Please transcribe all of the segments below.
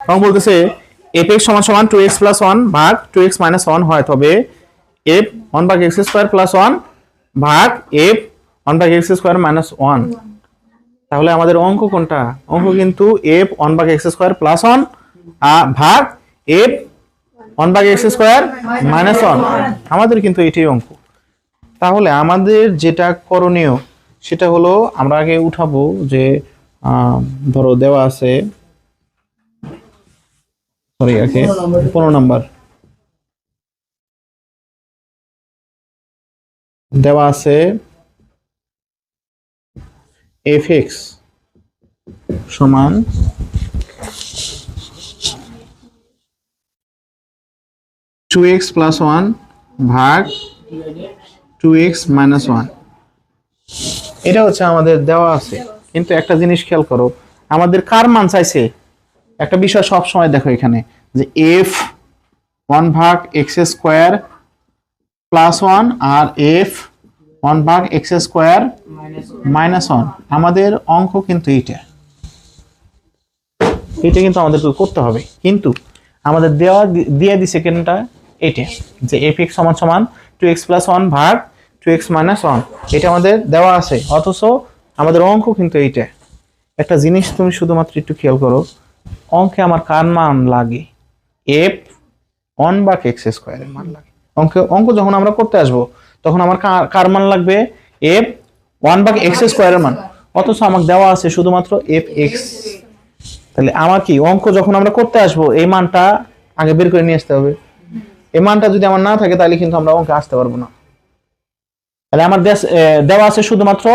এবং বলতেছে fx সমান সমান 2x + 1 ভাগ 2x - 1 হয়, তবে f 1/x² + 1 ভাগ f 1/x² - 1। তাহলে আমাদের অঙ্ক কোনটা? অঙ্ক কিন্তু f 1/x² + 1 ভাগ f 1/x² - 1। আমাদের কিন্তু এটাই অঙ্ক। তাহলে আমাদের যেটা করণীয় সেটা হলো আমরা আগে উঠাবো যে ধরো দেওয়া আছে, সরি আগে 15 নাম্বার দেওয়া আছে fx সমান 2x + 1 ভাগ 2x - 1। এটা হচ্ছে আমাদের দেওয়া আছে, কিন্তু একটা জিনিস খেয়াল করো, আমাদের কার মান চাইছে? একটা বিষয় সব সময় দেখো এখানে যে f 1/x² + 1 আর f 1/x² - 1। আমাদের অঙ্ক কিন্তু এটা কিন্তু আমাদের করতে হবে, কিন্তু আমাদের দিয়ে দিছে কোনটা? এটা যে fx সমান সমান 2x + 1 ভাগ 2x - 1। এটা আমাদের দেওয়া আছে, অথচ আমাদের অঙ্ক কিন্তু এইটা। একটা জিনিস তুমি শুধুমাত্র একটু খেয়াল করো, অঙ্কে আমার কার মান লাগে? f 1/x² এর মান লাগে। অঙ্ক যখন আমরা করতে আসব তখন আমার কার মান লাগবে? f 1/x² এর মান, অথচ আমাকে দেওয়া আছে শুধুমাত্র fx। তাহলে আমার কি অঙ্ক যখন আমরা করতে আসবো এই মানটা আগে বের করে নিয়ে আসতে হবে। এই মানটা যদি আমার না থাকে তাহলে কিন্তু আমরা অঙ্কে আসতে পারবো না। তাহলে আমার দেওয়া আছে শুধুমাত্র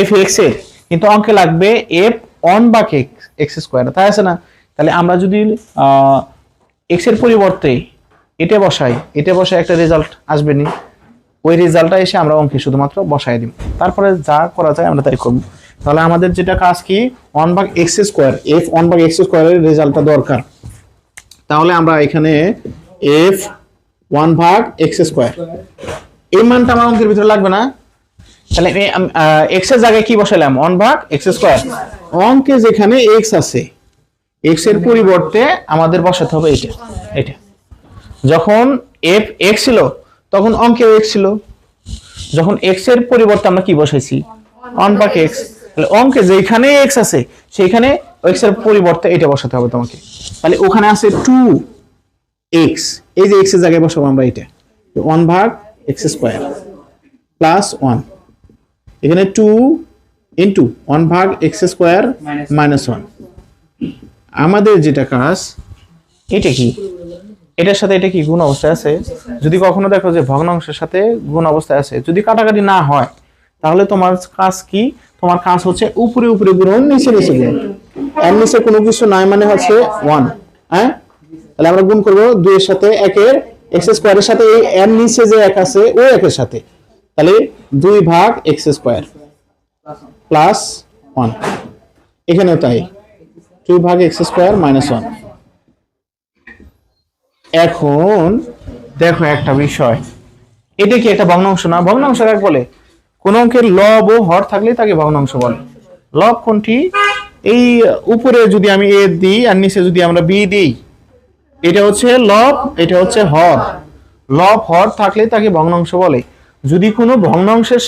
fx এর, কিন্তু অঙ্কে লাগবে f 1/x², তাই আছে না? তাহলে আমরা যদি x এর পরিবর্তে এটা বসাই একটা রেজাল্ট আসবে নি, ওই রেজাল্টটা এসে আমরা অঙ্কে শুধুমাত্র বসাই দিব, তারপরে যা করা যায় আমরা তাই করব। তাহলে আমাদের যেটা কাজ কি, 1/x², f 1/x² এর রেজাল্টটা দরকার। তাহলে আমরা এখানে f 1/x², এই মানটা আমার অঙ্কের ভিতরে লাগবে না। তাহলে x এর জায়গায় কি বসালাম? 1/x²। অঙ্কে যেখানে x আছে, x এর পরিবর্তে আমাদের বসাতে হবে এটা। যখন f x ছিল তখন অঙ্কে x ছিল, যখন x এর পরিবর্তে আমরা কি বসাইছি? 1/x। তাহলে অঙ্কে যেখানে x আছে সেখানে x এর পরিবর্তে এটা বসাতে হবে তোমাকে। তাহলে ওখানে আছে 2x, এই যে x এর জায়গায় বসাবো আমরা এটা 1/x² + 1। এখানে 2 * 1/x² - 1। আমাদের যেটা কাজ, এটা কি? এটার সাথে এটা কি গুণ অবস্থায় আছে? যদি কখনো দেখো যে ভগ্নাংশের সাথে গুণ অবস্থায় আছে, যদি কাটাকাটি না হয় তাহলে তোমার কাজ কি? তোমার কাজ হচ্ছে উপরে উপরে গুণ, নিচে নিচে গুণ। এর নিচে কোনো কিছু নাই মানে হচ্ছে 1। হ্যাঁ, তাহলে আমরা গুণ করব 2 এর সাথে 1 এর x² এর সাথে এই এর নিচে যে 1 আছে ওই 1 এর সাথে, তাহলে 2/x² + 1। এখানেও তাই 2/x² - 1। এখন দেখো একটা বিষয়, এটা কি একটা ভগ্নাংশ না? ভগ্নাংশ কাকে বলে? কোন অঙ্কের লব ও হর থাকলে তাকে ভগ্নাংশ বলে। লব কোনটি? এই উপরে যদি আমি a দিই আর নিচে যদি আমরা b দিই, এটা হচ্ছে লব, এটা হচ্ছে হর। লব হর থাকলে তাকে ভগ্নাংশ বলে। যদি কোনো ভগ্নাংশের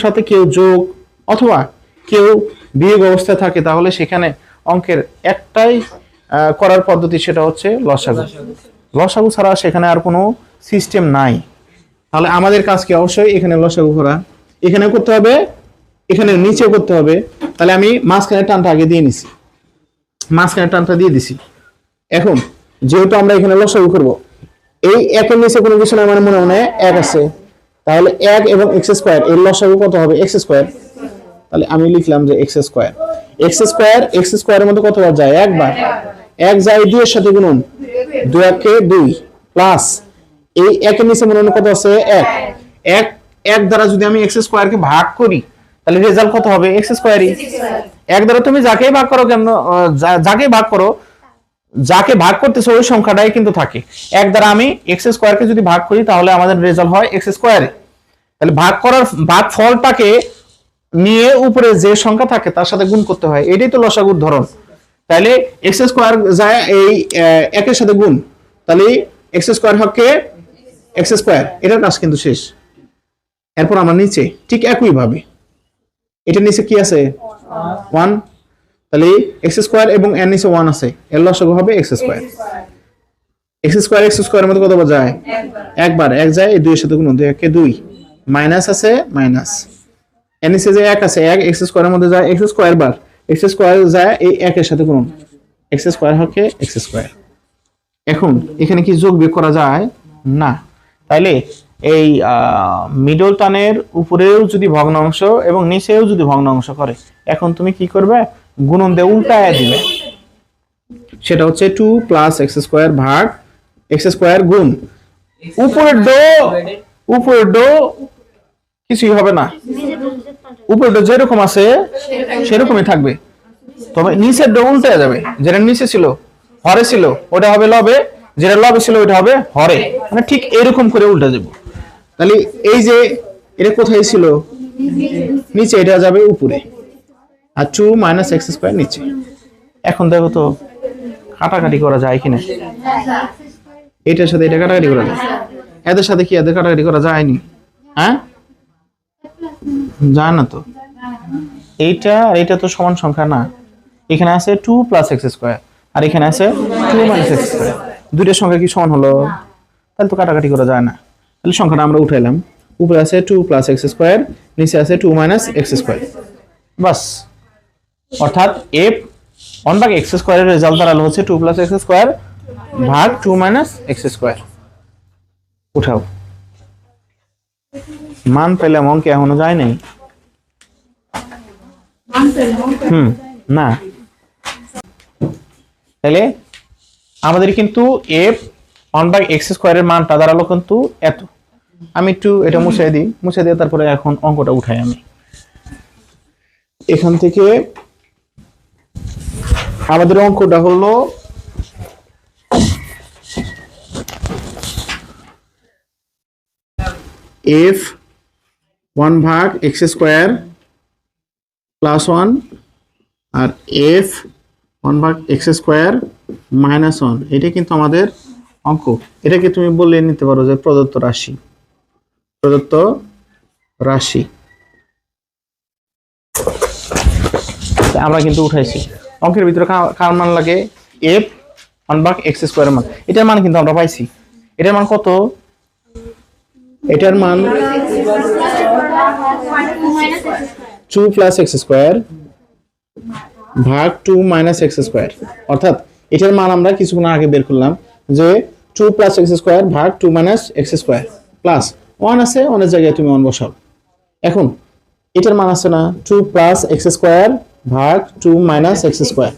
সাথে কেউ যোগ অথবা কেউ বিয়োগ অবস্থায় থাকে তাহলে সেখানে অঙ্কের একটাই করার পদ্ধতি, সেটা হচ্ছে লসাগু। লসাগু ছাড়া সেখানে আর কোনো সিস্টেম নাই। তাহলে আমাদের কাজ কি? অবশ্যই এখানে লসাগু করা, এখানে করতে হবে, এখানে নিচে করতে হবে। তাহলে আমি মাঝখানে টানটা আগে দিয়ে নিছি, মাঝখানে টানটা দিয়ে দিছি। এখন যেহেতু আমরা এখানে লসাগু করব, এই একের নিচে কোনো কিছু না, মানে মনে মনে 1 আছে, তাহলে 1 এবং x² এর লসাগু কত হবে? x²। তাহলে আমি লিখলাম যে x²। x² এর মধ্যে কতবার যায়? একবার। 1 যায় 2 এর সাথে গুণন, 2 × 1 = 2 প্লাস এই 1 এর নিচে মনে মনে কত আছে? 1। 1 দ্বারা যদি আমি x² কে ভাগ করি তাহলে রেজাল্ট কত হবে? x²ই। 1 দ্বারা তুমি যাকেই ভাগ করো কেন, যাকে ভাগ করতেছে ওই সংখ্যাটাই কিন্তু থাকে। 1 দ্বারা আমি x² কে যদি ভাগ করি তাহলে আমাদের রেজাল্ট হয় x²। তাহলে ভাগ ফলটাকে নিয়ে উপরে যে সংখ্যা থাকে তার সাথে গুণ করতে হয়, এটাই তো লসাগুর ধরন। তাহলে এক্স স্কোয়ার যায় এই একের সাথে গুণ, তাহলে এক্স স্কোয়ার হকে এক্স স্কোয়ার, এটার কাজ কিন্তু শেষ। এরপর আমরা নিচে ঠিক একই ভাবে এটা নিচে কি আছে 1, তাহলে এক্স স্কোয়ার এবং এর নিচে 1 আছে, এর লসাগু হবে এক্স স্কোয়ার। এক্স স্কোয়ারের মধ্যে কতবার যায় একবার, এক যায় এই দুইয়ের সাথে গুণ, 2 একে 2, মাইনাস আছে মাইনাস, এর নিচে যে 1 আছে 1 এক্স স্কোয়ারের মধ্যে যায় এক্স স্কোয়ার বার, এক্স স্কোয়ার যায় এই 1 এর সাথে গুণ, এক্স স্কোয়ার হকে এক্স স্কোয়ার। এখন এখানে কি যোগ বিয়োগ করা যায় না, তাইলে এই মিডল টানের উপরেও যদি ভগ্নাংশ এবং নিচেও যদি ভগ্নাংশ করে, এখন তুমি কি করবে, গুণন দিয়ে উল্টায় দিবে। সেটা হচ্ছে 2 প্লাস এক্স স্কোয়ার ভাগ এক্স স্কোয়ার গুণ উপরের ডো কিছুই হবে না, উপরের ডো যেরকম আছে সেরকমই থাকবে, তবে নিচের ডো উল্টে যাবে। যেটা নিচে ছিল হরে ছিল ওটা হবে লবে, যেটা লবে ছিল ওটা হবে হরে, মানে ঠিক এরকম করে উল্টে যাবে। তাহলে এই যে এটা কোথায় ছিল নিচে, এটা যাবে উপরে, আর 2 মাইনাস এক্স স্কোয়ার নিচে। এখন দেখো তো কাটাকাটি করা যায় কিনা, এটার সাথে এটা কাটাকাটি করা যায়, এদের সাথে কি এদের কাটাকাটি করা যায়নি, হ্যাঁ যায় না তো। এইটা আর এটা তো সমান সংখ্যা না, এখানে আছে 2 প্লাস এক্স স্কোয়ার আর এখানে আছে 2 মাইনাস এক্স স্কোয়ার, দুইটার সংখ্যা কি সমান হলো, তাহলে তো কাটাকাটি করা যায় না। তাহলে সংখ্যাটা আমরা উঠাইলাম, উপরে আছে 2 প্লাস এক্স স্কোয়ার, নিচে আছে 2 মাইনাস এক্স স্কোয়ার, বাস। অর্থাৎ এফ 1 ভাগ এক্স স্কোয়ারের রেজাল্ট দাঁড়ালো হচ্ছে 2 প্লাস এক্স স্কোয়ার ভাগ 2 মাইনাস এক্স স্কোয়ার। উঠাও, মান পেলাম, অঙ্কে এখনো যায় নাই, না। তাহলে আমাদের কিন্তু এফ 1 ভাগ এক্স স্কোয়ারের মানটা দাঁড়ালো কিন্তু এত। আমি একটু এটা মুছে দিই, মুছে দিয়ে তারপরে এখন অঙ্কটা উঠাই। আমি এখান থেকে আমাদের অঙ্কটা হলো এফ 1 ভাগ এক্স স্কোয়ার প্লাস 1 আর এফ 1 ভাগ এক্স স্কোয়ার মাইনাস 1, এটা কিন্তু আমাদের অঙ্ক। এটাকে তুমি বলে নিতে পারো যে প্রদত্ত রাশি, প্রদত্ত রাশি আমরা কিন্তু উঠাইছি। অঙ্কের ভিতরে কার মান লাগে, এফ 1 ভাগ এক্স স্কোয়ারের মান, এটার মান কিন্তু আমরা পাইছি। এটার মান কত, এটার মান 2 প্লাস এক্স স্কোয়ার ভাগ 2 মাইনাস এক্স স্কোয়ার, অর্থাৎ এটার মান আমরা কিছুক্ষণ আগে বের করলাম যে 2 প্লাস এক্স স্কোয়ার ভাগ 2 মাইনাস এক্স স্কোয়ার প্লাস 1 আছে, অনেক জায়গায় তুমি 1 বসাও। এখন এটার মান আছে না 2 প্লাস এক্স স্কোয়ার ভাগ 2 মাইনাস এক্স স্কোয়ার,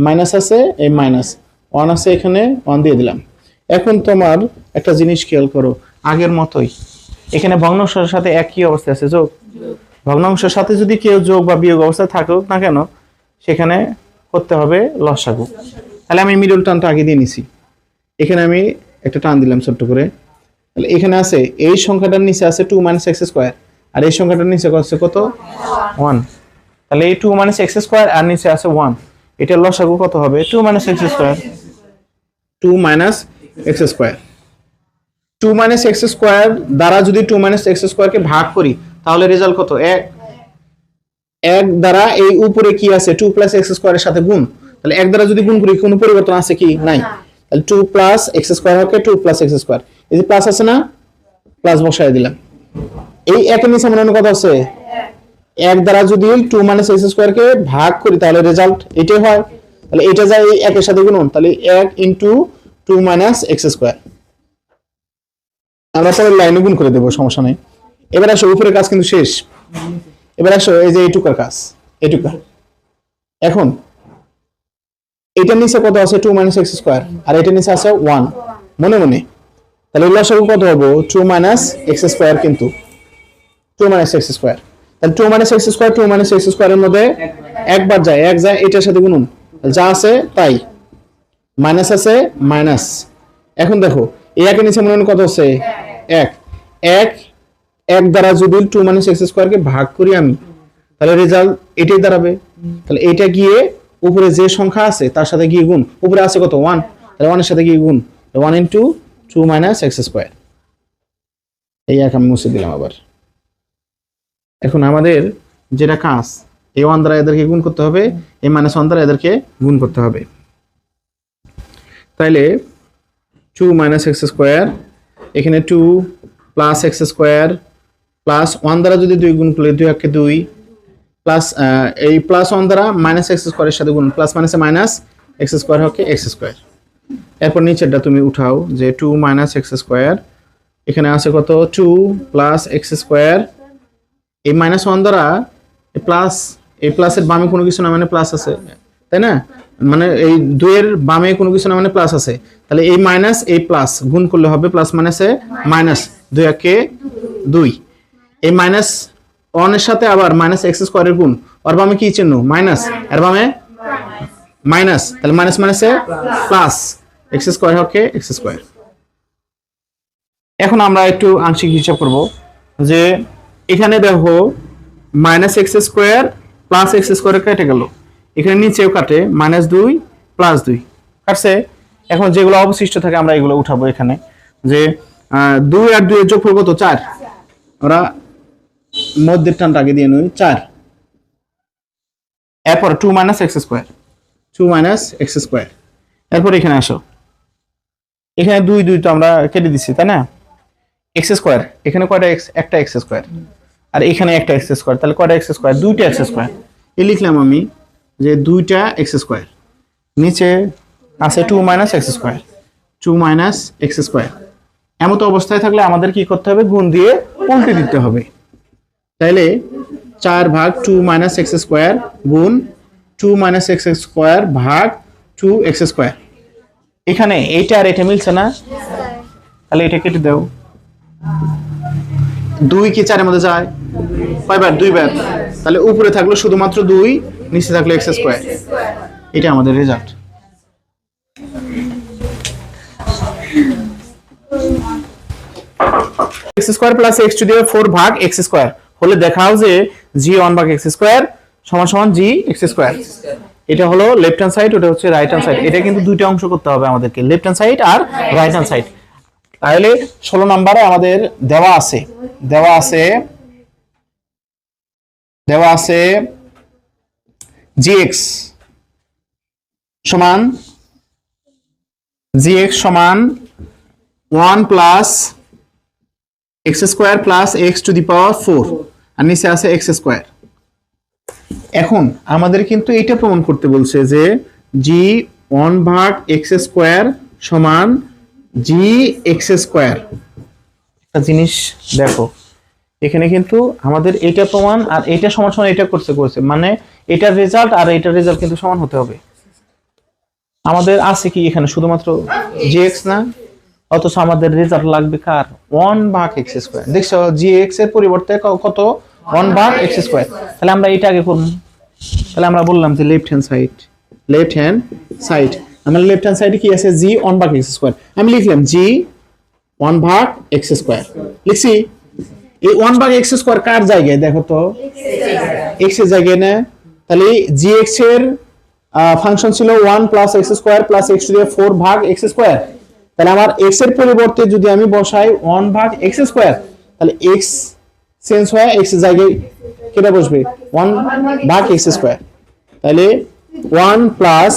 মাইনাস আছে এই মাইনাস 1 আছে, এখানে 1 দিয়ে দিলাম। এখন তোমার একটা জিনিস খেয়াল করো, আগের মতোই এখানে ভগ্নাংশের সাথে একই অবস্থায় আছে যোগ, ভগ্নাংশের সাথে যদি কেউ যোগ বা বিয়োগ অবস্থায় থাকুক না কেন সেখানে করতে হবে লসাগু। তাহলে আমি মিডল টানটা আগে দিয়ে নিছি, এখানে আমি একটা টান দিলাম ছোট্ট করে, তাহলে এখানে আছে এই সংখ্যাটার নিচে আছে 2 মাইনাস এক্স স্কোয়ার আর এই সংখ্যাটার নিচে আছে কত 1, তাহলে এই 2 মাইনাস এক্স স্কোয়ার আর নিচে আছে 1, এটার লসাগু কত হবে 2 minus x square, 2 minus x square. 2 minus x square দ্বারা যদি 2 মাইনাস এক্স স্কোয়ারকে ভাগ করি তাহলে রেজাল্ট কত 1, 1 দ্বারা এই উপরে কি আছে 2 প্লাস এক্স স্কোয়ারের সাথে গুণ, তাহলে 1 দ্বারা যদি গুণ করি কোনো পরিবর্তন আছে কি নাই, তাহলে 2 প্লাস এক্স স্কোয়ার হবে 2 প্লাস এক্স স্কোয়ার, এই যে প্লাস আছে না প্লাস বসায় দিলাম। এই একের নিচে মনে কত আছে 1 দ্বারা যদি 2 মাইনাস এক্স স্কোয়ারকে ভাগ করি তাহলে রেজাল্ট এটাই হয়, তাহলে এটা যায় এই একের সাথে গুণন, তাহলে 1 ইনটু 2 মাইনাস এক্স স্কোয়ার, আমরা পরের লাইনে গুণ করে দেব, সমস্যা নেই। এবার আসো উপরের কাজ কিন্তু শেষ, এবার আসো এই যে এইটুকার কাজ, এইটুকা। এখন এটার নিচে কত আছে 2 মাইনাস এক্স স্কোয়ার আর এটার নিচে আছে 1 মনে মনে, তাহলে লসাগু কত হবে 2 মাইনাস এক্স স্কোয়ার, কিন্তু 2 মাইনাস এক্স স্কোয়ার, তাহলে 2 minus x square 2 minus x স্কোয়ারের মধ্যে একবার যায়, এক যায় এটার সাথে গুণন, যা আছে তাই, মাইনাস আছে মাইনাস। এখন দেখো এই একের নিচে মনে মনে কত আছে 1, 1 দ্বারা যদি 2 মাইনাস এক্স স্কোয়ারকে ভাগ করি আমি তাহলে রেজাল্ট এটাই দাঁড়াবে। তাহলে এটা গিয়ে উপরে যে সংখ্যা আছে তার সাথে গিয়ে গুণ, উপরে আছে কত 1, তাহলে 1 এর সাথে গিয়ে গুণ 1 ইনটু 2 মাইনাস এক্স স্কয়ার। এই এক আমি মুছে দিলাম আবার। এখন আমাদের যেটা কাজ, এই 1 দ্বারা এদেরকে গুণ করতে হবে, এই -1 দ্বারা এদেরকে গুণ করতে হবে। তাইলে 2 মাইনাস এক্স স্কয়ার, এখানে 2 প্লাস এক্স স্কয়ার প্লাস 1 দ্বারা যদি 2 গুণ করলে 2 একে 2 প্লাস এই প্লাস 1 দ্বারা মাইনাস এক্স স্কয়ারের সাথে গুণ, প্লাস মাইনাসে মাইনাস এক্স স্কয়ার হবে এক্স স্কয়ার। এরপর নিচেরটা তুমি উঠাও যে 2 মাইনাস এক্স স্কয়ার, এখানে আছে কত 2 প্লাস এক্স স্কয়ার, এই -1 দ্বারা প্লাস, এই প্লাসের বামে কোনো কিছু না মানে প্লাস আছে, তাই না? মানে এই 2 এর বামে কোনো কিছু না মানে প্লাস আছে, তাহলে এই মাইনাস এই প্লাস গুণ করলে হবে প্লাস মাইনাসে মাইনাস 2 একে 2, এই -1 এর সাথে আবার মাইনাস এক্স স্কয়ারের গুণ, ওর বামে কি চিহ্ন মাইনাস, এর বামে মাইনাস, তাহলে মাইনাস মাইনাসে প্লাস এক্স স্কয়ার হবে এক্স স্কয়ার। এখন আমরা একটু আংশিক হিসাব করব যে এখানে দেখো minus x square plus x square কেটে গেল, এখানে নিচেও কাটে -2 প্লাস 2 কাটছে। এখন যেগুলো অবশিষ্ট থাকে আমরা এগুলো উঠাবো এখানে, যে 2 আর 2 এর যোগফল কত 4, আমরা মধ্যের টানটা আগে দিয়ে নিই 4, এরপর 2 minus x square, 2 minus x square. এরপর এখানে আসো, এখানে 2 2 তো আমরা কেটে দিচ্ছি তাই না, এক্স স্কয়ার, এখানে কয়টা এক্স, একটা এক্স স্কয়ার, আর এখানে একটা এক্স স্কয়ার, তাহলে কয়টা এক্স স্কয়ার, 2টা এক্স স্কয়ার। এই লিখলাম আমি যে 2টা এক্স স্কয়ার, নিচে আছে 2 minus x square, 2 minus x square. এমতো অবস্থায় থাকলে আমাদের কি করতে হবে, গুণ দিয়ে উল্টে দিতে হবে। তাইলে 4 ভাগ 2 মাইনাস এক্স স্কয়ার গুণ 2 মাইনাস এক্স স্কয়ার ভাগ 2 এক্স স্কয়ার। এখানে এইটা আর এটা মিলছে না, তাহলে এটা কেটে দাও। 2 কি 4 এর মধ্যে যায়, কয়বার, 2 বার, তাহলে উপরে থাকলো শুধুমাত্র 2, নিচে থাকলো এক্স স্কয়ার। এটা আমাদের result. X square plus x to the power 4 ভাগ এক্স স্কয়ার হলে দেখাও যে g1 ভাগ এক্স স্কয়ার সমান সমান g এক্স স্কয়ার। এটা হলো লেফট হ্যান্ড সাইড, ওটা হচ্ছে রাইট হ্যান্ড সাইড। এটা কিন্তু দুইটা অংশ করতে হবে আমাদেরকে, লেফট হ্যান্ড সাইড আর রাইট হ্যান্ড সাইড। তাহলে 16 নম্বরে আমাদের দেওয়া আছে gx সমান 1 plus x square plus x to the power 4, আর নিচে আছে এক্স স্কয়ার। এখন আমাদের কিন্তু এটা প্রমাণ করতে বলছে যে g1 ভাগ এক্স স্কয়ার সমান g এক্স স্কয়ার। একটা জিনিস দেখো, এখানে কিন্তু আমাদের এটা প্রমাণ আর এটা সমান সমান এটা করছে, মানে এটার রেজাল্ট আর এটার রেজাল্ট কিন্তু সমান হতে হবে। আমাদের আছে কি এখানে শুধুমাত্র gx না, অথচ আমাদের রেজাল্ট লাগবে কার, 1 ভাগ এক্স স্কয়ার। দেখছো gx এর পরিবর্তে কত 1 ভাগ এক্স স্কয়ার। তাহলে আমরা এটা আগে করব। তাহলে আমরা বললাম যে লেফট হ্যান্ড সাইড আমার লেফট হ্যান্ড সাইডে কি আছে, g1 ভাগ এক্স স্কয়ার। আমি লিখলাম g1 ভাগ এক্স স্কয়ার লিখছি। এই 1 ভাগ এক্স স্কয়ার কার জায়গায় দেখো তো, x এর জায়গায় না। তাহলে gx এর ফাংশন ছিল 1 plus x square plus x to the power 4 ভাগ এক্স স্কয়ার। তাহলে আমার x এর পরিবর্তে যদি আমি বসাই 1 ভাগ এক্স স্কয়ার, তাহলে x চেঞ্জ হয়ে x এর জায়গায় কেটে বসবে 1 ভাগ এক্স স্কয়ার। তাহলে 1 প্লাস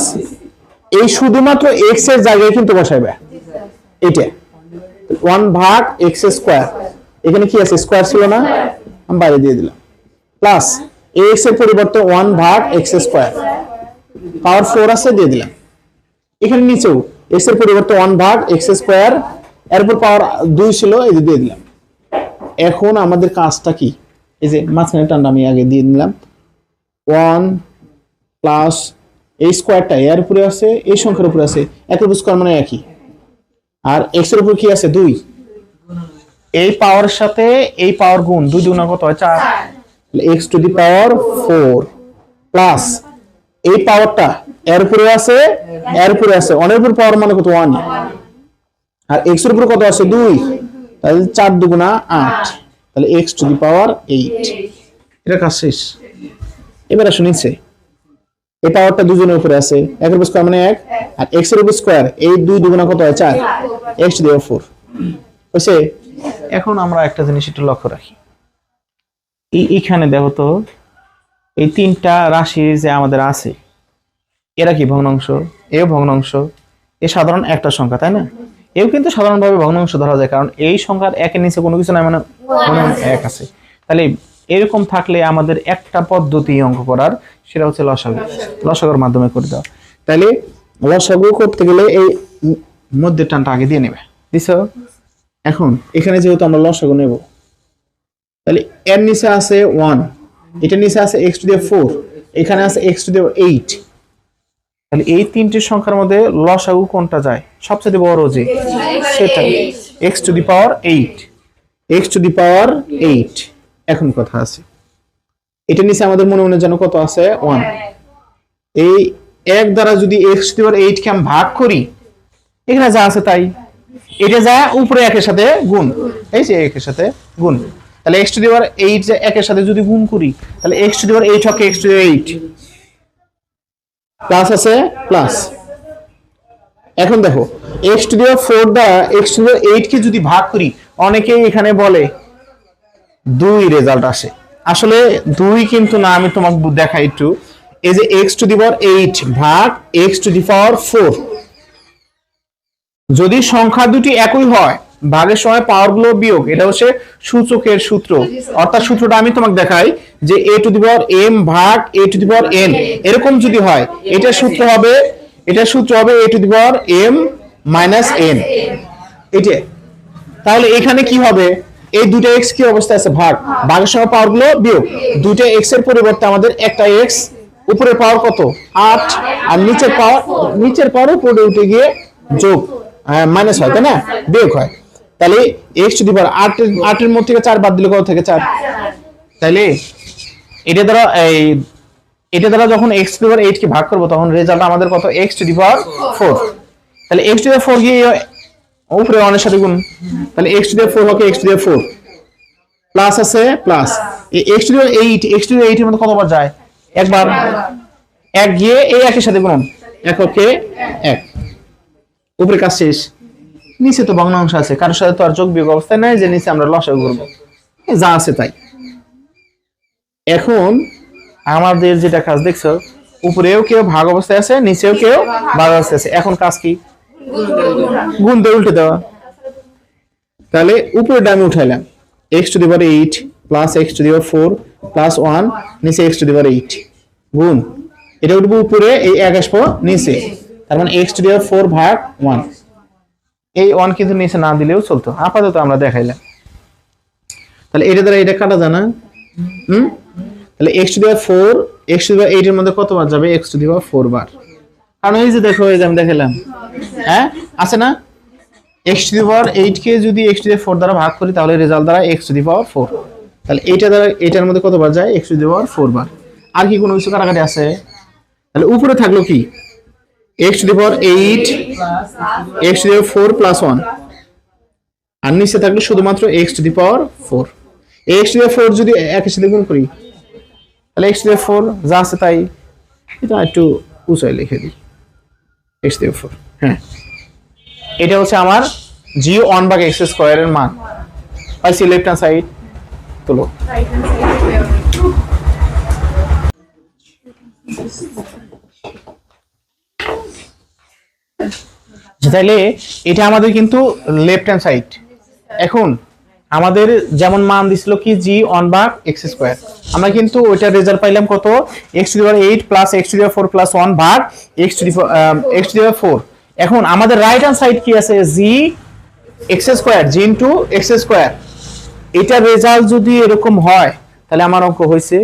এই শুধুমাত্র x এর জায়গায় কিন্তু বসাইবে এটা 1 ভাগ এক্স স্কয়ার। এখানে কি আছে, স্কয়ার ছিল না, আমি বাইরে দিয়ে দিলাম, প্লাস x এর পরিবর্তে 1 ভাগ এক্স স্কয়ার, পাওয়ার 4 আছে দিয়ে দিলাম। এখানে নিচেও x এর পরিবর্তে 1 ভাগ এক্স স্কয়ার, এরপর পাওয়ার 2 ছিল, এই যে দিয়ে দিলাম। এখন আমাদের কাজটা কি, এই যে মাঝখানে টানটা আমি আগে দিয়ে দিলাম, 1 প্লাস এই স্কয়ারটা এর উপরে আছে, এই সংখ্যার উপরে আছে, একের উপর স্কয়ার মানে একই, আর x এর উপর কি আছে 2, এই পাওয়ারের সাথে এই পাওয়ার গুণ, 2 গুণ কত হয় 4, তাহলে x to the power 4 plus এই পাওয়ারটা এর উপরে আছে, অনেক উপর পাওয়ার মানে কত 1, আর x এর উপর কত আছে 2, তাহলে 4 2 গুণা 8, তাহলে x টু দি পাওয়ার 8। এটা কাজ শেষ। এবার আসো নিচে, এই পাওয়ারটা দুজনের উপরে আছে, একের উপর স্কয়ার মানে 1 আর x এর উপর স্কয়ার, এই 2 দুগুণা কত হয় 4, x টু দি পাওয়ার 4 হইছে। এখন আমরা একটা জিনিস একটু লক্ষ্য রাখি, এইখানে দেখো তো এই তিনটা রাশি যে আমাদের আছে এরা কি ভগ্নাংশ, এও ভগ্নাংশ, এ সাধারণ একটা সংখ্যা তাই না, এও কিন্তু সাধারণভাবে ভগ্নাংশ ধরা যায়, কারণ এই সংখ্যার একের নিচে কোনো কিছু নাই, মানে এক আছে। তাহলে এরকম থাকলে আমাদের একটা পদ্ধতি অঙ্ক করার, সেটা হচ্ছে লসাগু, লসাগুর মাধ্যমে করে দেওয়া। তাহলে লসাগু করতে গেলে এই মধ্যে টানটা আগে দিয়ে নেবে, দিছো। এখন এখানে যেহেতু আমরা লসাগু নেব, তাহলে এর নিচে আছে 1, এটার নিচে আছে x টু দি পাওয়ার 4, এখানে আছে x টু দি পাওয়ার 8। তাহলে এই তিনটি সংখ্যার মধ্যে লসাগু কোনটা যায়, সবচেয়ে বড় যে সেটা x to the power 8, x to the power 8। এখন কথা আছে, এটা নিচে আমাদের মনে মনে যেন কত আছে 1, এই 1 দ্বারা যদি x টু দি পাওয়ার 8 কে আমি ভাগ করি, এখানে যা আছে তাই, এটা যা উপরে একের সাথে গুণ, এই যে একের সাথে গুণ, তাহলে x টু দি পাওয়ার 8 যে একের সাথে যদি গুণ করি, তাহলে x টু দি পাওয়ার 8 হবে x to the power 8 plus আছে প্লাস। এখন দেখো x টু দি পাওয়ার 4 দ্বারা x টু দি পাওয়ার 8 কে যদি ভাগ করি, অনেকেই এখানে বলে 2 রেজাল্ট আসে, আসলে 2 কিন্তু না, আমি তোমাকে দেখাই একটু। এই যে x টু দি পাওয়ার 8 ভাগ x টু দি পাওয়ার 4, যদি সংখ্যা দুটি একই হয়, ভাগের সময় পাওয়ার গুলো বিয়োগ, এটা হচ্ছে সূচকের সূত্র। অর্থাৎ সূত্রটা আমি তোমাকে দেখাই যে a two the power m ভাগ a two the power n, এরকম যদি হয়, এটা সূত্র হবে a two the power m minus n, এটা। তাহলে এখানে কি হবে, এই দুটো x কি অবস্থায় আছে, ভাগ, ভাগের সময় পাওয়ার গুলো বিয়োগ, দুটো x এর পরিবর্তে আমাদের একটা x, উপরের পাওয়ার কত 8, আর নিচের পাওয়ার উপরে উঠে গিয়ে যোগ মাইনাস হয় তাই না, বিয়োগ হয়। তাহলে x টু দি পাওয়ার 8 এর মধ্যে থেকে 4 বাদ দিলে কত থাকে 4। তাহলে এটা দ্বারা যখন x টু দি পাওয়ার 8 কে ভাগ করব, তখন রেজাল্ট আমাদের কত x টু দি পাওয়ার 4। তাহলে x টু দি পাওয়ার 4 গিয়ে উপরে 1 এর সাথে গুণ, তাহলে x টু দি পাওয়ার 4 হবে x to the power 4 plus আছে প্লাস, এই x to the power 8, x to the power 8 এর মধ্যে কতবার যায়, একবার, এক গিয়ে এই একের সাথে গুণ, এককে 1, উপরে কাজ শেষ। নিচে তো ভগ্নাংশ আছে, কারোর সাথে তো আর যোগ বিয়োগ অবস্থায় নাই যে নিচে আমরা লসাগু করব, যা আছে তাই। এখন আমাদের যেটা কাজ দেখছো, উপরেও কেউ ভাগ অবস্থায় আছে, নিচেও কেউ ভাগ অবস্থায় আছে, এখন কাজ কি, গুণ দিয়ে উল্টে দেওয়া। তাহলে উপরেটা আমি উঠাইলাম, x to the power 8 plus x to the power 4 plus 1, নিচে x টু দি পাওয়ার 8 গুণ, এটা উঠবো উপরে, এই 1 আসবো নিচে, তার মানে x টু দি পাওয়ার 4 ভাগ 1। এই 1 কিন্তু নিচে না দিলেও চলতো, আপাতত আমরা দেখাইলাম। তাহলে এটা দ্বারা এটা কাটা যায় না, তাহলে x to the power 4, x to the power 8 এর মধ্যে কতবার যাবে, x টু দি পাওয়ার 4 বার, কারণ এই যে দেখো, এই যে আমি দেখাইলাম, হ্যাঁ আছে না, x টু দি পাওয়ার 8 কে যদি x টু দি পাওয়ার 4 দ্বারা ভাগ করি, তাহলে রেজাল্ট দ্বারা x টু দি পাওয়ার 4, তাহলে এইটা দ্বারা এটার মধ্যে কতবার যায়, x টু দি পাওয়ার 4 বার। আর কি কোনো কিছু কাটাকাটি আছে, তাহলে উপরে থাকলো কি x to the power 8, x to the power 4 plus 1, আর নিচে থাকলো শুধুমাত্র x to the power 4। x to the power 4 যদি একের সাথে গুণ করি, তাহলে x টু দি পাওয়ার 4 যা আছে তাই, এটা একটু উঁচাই লিখে দিই, x টু দি পাওয়ার 4। হ্যাঁ, এটা হচ্ছে আমার g1 ভাগ x স্কয়ার এর মান পাইছি। লেফট হ্যান্ড সাইড তোলো, তাহলে এটা আমাদের কিন্তু লেফট হ্যান্ড সাইড। এখন আমাদের যেমন মান দিছিল কি g1 ভাগ x স্কয়ার, আমরা কিন্তু ওইটার রেজাল্ট পাইলাম কত, x to the power 8 plus x to the power 4 plus 1 ভাগ x টু দি পাওয়ার 4। এখন আমাদের রাইট হ্যান্ড সাইড কি আছে, g x square, g into x square. এটা রেজাল্ট যদি এরকম হয়, তাহলে আমার অঙ্ক হয়েছে,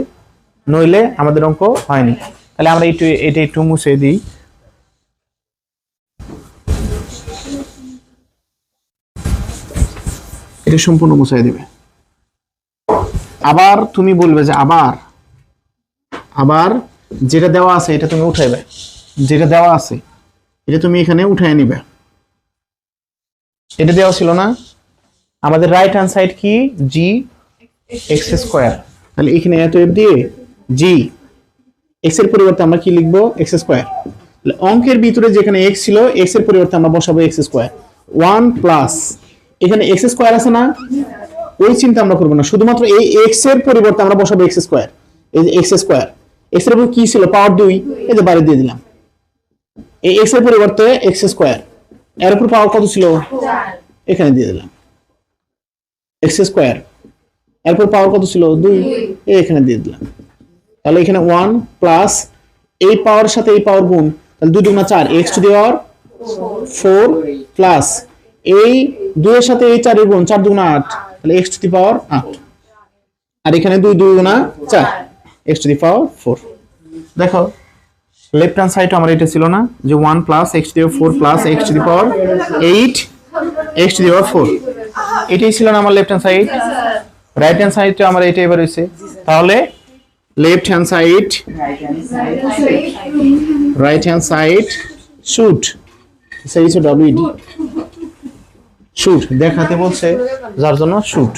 নইলে আমাদের অঙ্ক হয়নি। তাহলে আমরা এটা একটু মুছে দিই, এটা সম্পূর্ণ মুছাই দিবে। আবার তুমি বলবে যে আবার যেটা দেওয়া আছে এটা তুমি উঠাইবে, যেটা দেওয়া আছে এটা তুমি এখানে উঠাই নিবে। এটা দেওয়া ছিল না, আমাদের রাইট হ্যান্ড সাইড কি g x স্কয়ার, তাহলে এখানে এত দিয়ে g x এর পরিবর্তে আমরা কি লিখবো x স্কয়ার। অঙ্কের ভিতরে যেখানে x ছিল x এর পরিবর্তে আমরা বসাবো x স্কয়ার 1 প্লাস এখানে x স্কয়ার আছে না, ওই চিন্তা আমরা করব না, শুধুমাত্র এই x এর পরিবর্তে আমরা বসাবো x স্কয়ার। এই যে x স্কয়ার, x এর উপর কি ছিল পাওয়ার 2, এই যে বাইরে দিয়ে দিলাম। এই x এর পরিবর্তে x স্কয়ার, এর উপর পাওয়ার কত ছিল 4, এখানে দিয়ে দিলাম x স্কয়ার, এরপর পাওয়ার কত ছিল 2, এখানে দিয়ে দিলাম। তাহলে এখানে 1 প্লাস এই পাওয়ার সাথে এই পাওয়ার গুণ, তাহলে 2 দুগুণা 4 x to the power 4 plus এই 2 এর সাথে এই 4 এর গুণ 4 দুগুণা 8, তাহলে x টু দি পাওয়ার 8 আর এখানে 2 দুগুণা 4 x টু দি পাওয়ার 4। দেখো লেফট হ্যান্ড সাইডে আমার এটা ছিল না যে 1 plus x to the power 4 plus x to the power 8 x to the power 4, এটাই ছিল না আমার left hand side. Right hand সাইডটা আমার এটা এবার হইছে, তাহলে left hand side right hand side should সেই হচ্ছে ডব্লিউডি শুড দেখাতে বলছে, যার জন্য শুড।